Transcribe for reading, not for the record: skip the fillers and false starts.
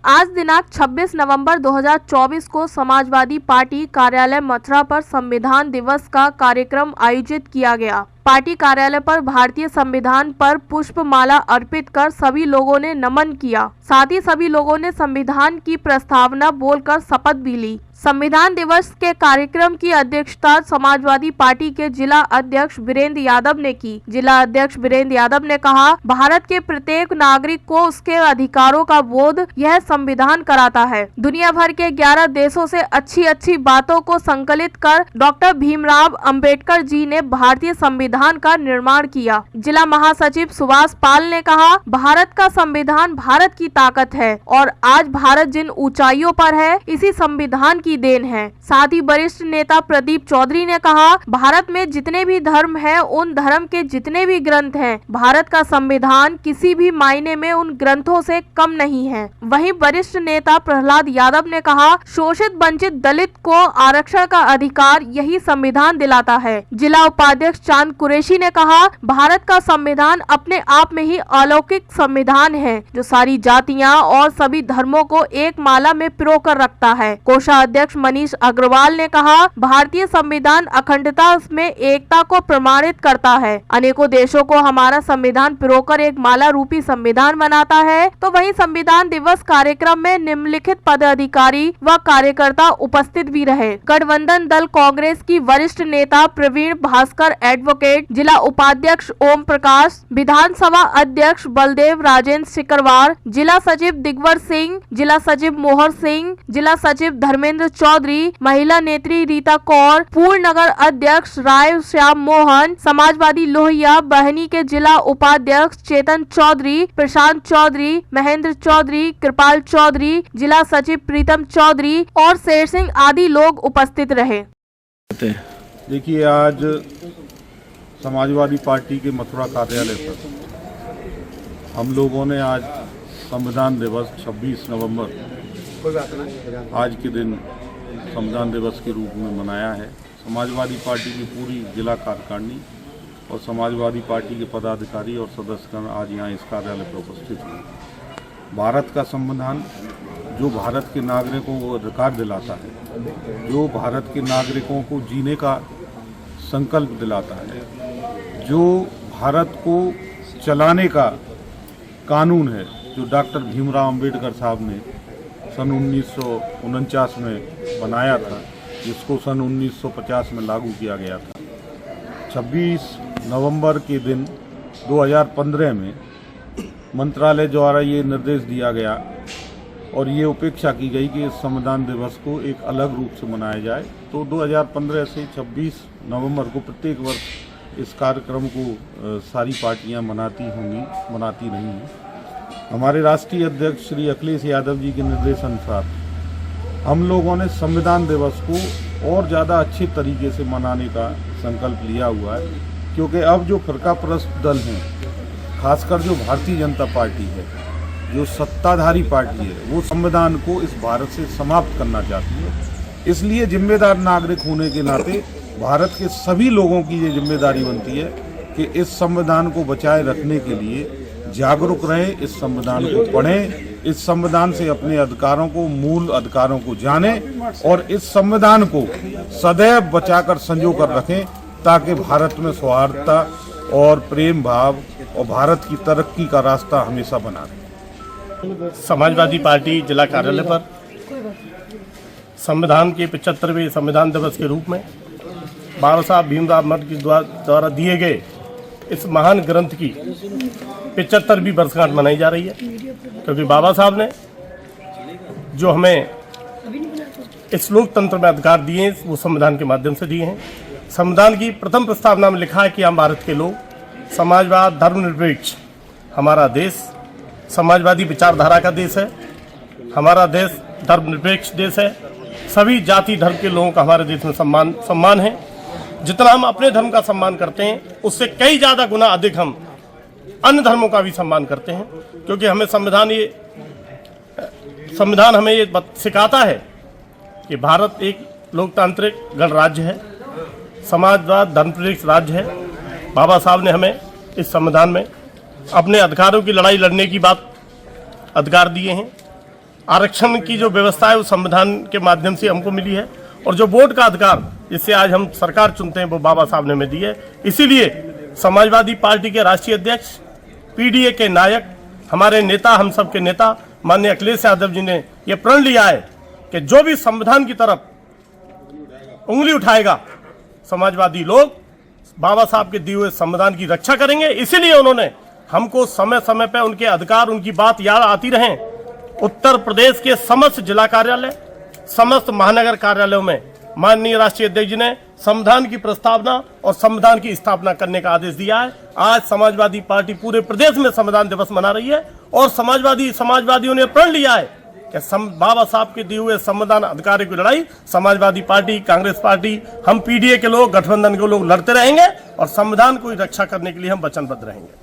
आज दिनांक 26 नवंबर 2024 को समाजवादी पार्टी कार्यालय मथुरा पर संविधान दिवस का कार्यक्रम आयोजित किया गया। पार्टी कार्यालय पर भारतीय संविधान पर पुष्पमाला अर्पित कर सभी लोगों ने नमन किया। साथ ही सभी लोगों ने संविधान की प्रस्तावना बोलकर शपथ भी ली। संविधान दिवस के कार्यक्रम की अध्यक्षता समाजवादी पार्टी के जिला अध्यक्ष वीरेंद्र यादव ने की। जिला अध्यक्ष वीरेंद्र यादव ने कहा, भारत के प्रत्येक नागरिक को उसके अधिकारों का बोध यह संविधान कराता है। दुनिया भर के 11 देशों से अच्छी बातों को संकलित कर डॉक्टर भीमराव अंबेडकर जी ने भारतीय संविधान का निर्माण किया। जिला महासचिव सुभाष पाल ने कहा, भारत का संविधान भारत की ताकत है और आज भारत जिन ऊंचाइयों पर है इसी संविधान की देन है। साथ ही वरिष्ठ नेता प्रदीप चौधरी ने कहा, भारत में जितने भी धर्म हैं, उन धर्म के जितने भी ग्रंथ हैं, भारत का संविधान किसी भी मायने में उन ग्रंथों से कम नहीं है। वहीं वरिष्ठ नेता प्रहलाद यादव ने कहा, शोषित वंचित दलित को आरक्षण का अधिकार यही संविधान दिलाता है। जिला उपाध्यक्ष चांद कुरैशी ने कहा, भारत का संविधान अपने आप में ही अलौकिक संविधान है जो सारी जातियां और सभी धर्मों को एक माला में पिरोकर रखता है। कोषाध्यक्ष मनीष अग्रवाल ने कहा, भारतीय संविधान अखंडता में एकता को प्रमाणित करता है। अनेकों देशों को हमारा संविधान पिरोकर एक माला रूपी संविधान बनाता है। तो वहीं संविधान दिवस कार्यक्रम में निम्नलिखित पदाधिकारी व कार्यकर्ता उपस्थित भी रहे। गठबंधन दल कांग्रेस की वरिष्ठ नेता प्रवीण भास्कर एडवोकेट, जिला उपाध्यक्ष ओम प्रकाश, विधानसभा अध्यक्ष बलदेव राजेंद्र सिकरवार, जिला सचिव दिग्वर सिंह, जिला सचिव मोहर सिंह, जिला सचिव धर्मेंद्र चौधरी, महिला नेत्री रीता कौर, पूर्व नगर अध्यक्ष राय श्याम मोहन, समाजवादी लोहिया बहनी के जिला उपाध्यक्ष चेतन चौधरी, प्रशांत चौधरी, महेंद्र चौधरी, कृपाल चौधरी, जिला सचिव प्रीतम चौधरी और शेर सिंह आदि लोग उपस्थित रहे। देखिए, आज समाजवादी पार्टी के मथुरा कार्यालय पर हम लोगों ने आज संविधान दिवस 26 नवंबर आज के दिन संविधान दिवस के रूप में मनाया है। समाजवादी पार्टी की पूरी जिला कार्यकारिणी और समाजवादी पार्टी के पदाधिकारी और सदस्यगण आज यहाँ इस कार्यालय पर उपस्थित हुए। भारत का संविधान जो भारत के नागरिकों को अधिकार दिलाता है, जो भारत के नागरिकों को जीने का संकल्प दिलाता है, जो भारत को चलाने का कानून है, जो डॉक्टर भीमराव अंबेडकर साहब ने सन 1949 में बनाया था, जिसको सन 1950 में लागू किया गया था। 26 नवंबर के दिन 2015 में मंत्रालय द्वारा ये निर्देश दिया गया और ये उपेक्षा की गई कि इस संविधान दिवस को एक अलग रूप से मनाया जाए। तो 2015 से 26 नवंबर को प्रत्येक वर्ष इस कार्यक्रम को सारी पार्टियां मनाती रही हैं। हमारे राष्ट्रीय अध्यक्ष श्री अखिलेश यादव जी के निर्देशानुसार हम लोगों ने संविधान दिवस को और ज़्यादा अच्छे तरीके से मनाने का संकल्प लिया हुआ है, क्योंकि अब जो फर्काप्रस्त दल हैं, खासकर जो भारतीय जनता पार्टी है, जो सत्ताधारी पार्टी है, वो संविधान को इस भारत से समाप्त करना चाहती है। इसलिए जिम्मेदार नागरिक होने के नाते भारत के सभी लोगों की ये जिम्मेदारी बनती है कि इस संविधान को बचाए रखने के लिए जागरूक रहें, इस संविधान को पढ़ें, इस संविधान से अपने अधिकारों को, मूल अधिकारों को जानें और इस संविधान को सदैव बचाकर संजो कर रखें, ताकि भारत में सौहार्दता और प्रेम भाव और भारत की तरक्की का रास्ता हमेशा बना रहे। समाजवादी पार्टी जिला कार्यालय पर संविधान के 75वें संविधान दिवस के रूप में बाबा साहब भीमराव अम्बेडकर द्वारा दिए गए इस महान ग्रंथ की 75वीं वर्षगांठ मनाई जा रही है, क्योंकि बाबा साहब ने जो हमें इस लोकतंत्र में अधिकार दिए हैं वो संविधान के माध्यम से दिए हैं। संविधान की प्रथम प्रस्तावना में लिखा है कि हम भारत के लोग समाजवाद, धर्मनिरपेक्ष, हमारा देश समाजवादी विचारधारा का देश है, हमारा देश धर्मनिरपेक्ष देश है, सभी जाति धर्म के लोगों का हमारे देश में सम्मान है। जितना हम अपने धर्म का सम्मान करते हैं उससे कई ज़्यादा गुना अधिक हम अन्य धर्मों का भी सम्मान करते हैं, क्योंकि हमें संविधान हमें ये सिखाता है कि भारत एक लोकतांत्रिक गणराज्य है, समाजवाद धर्मनिरपेक्ष राज्य है। बाबा साहब ने हमें इस संविधान में अपने अधिकारों की लड़ाई लड़ने की बात अधिकार दिए हैं। आरक्षण की जो व्यवस्था है वो संविधान के माध्यम से हमको मिली है, और जो वोट का अधिकार जिससे आज हम सरकार चुनते हैं वो बाबा साहब ने हमें दी है। इसीलिए समाजवादी पार्टी के राष्ट्रीय अध्यक्ष, पीडीए के नायक, हमारे नेता, हम सब के नेता माननीय अखिलेश यादव जी ने यह प्रण लिया है कि जो भी संविधान की तरफ उंगली उठाएगा, समाजवादी लोग बाबा साहब के दिए हुए संविधान की रक्षा करेंगे। इसीलिए उन्होंने हमको समय समय पर उनके अधिकार, उनकी बात याद आती रहे। उत्तर प्रदेश के समस्त जिला कार्यालय, समस्त महानगर कार्यालयों में माननीय राष्ट्रीय अध्यक्ष जी ने संविधान की प्रस्तावना और संविधान की स्थापना करने का आदेश दिया है। आज समाजवादी पार्टी पूरे प्रदेश में संविधान दिवस मना रही है, और समाजवादियों ने प्रण लिया है कि बाबा साहब के दिए हुए संविधान अधिकारों की लड़ाई समाजवादी पार्टी, कांग्रेस पार्टी, हम पीडीए के लोग, गठबंधन के लोग लड़ते रहेंगे, और संविधान को रक्षा करने के लिए हम वचनबद्ध रहेंगे।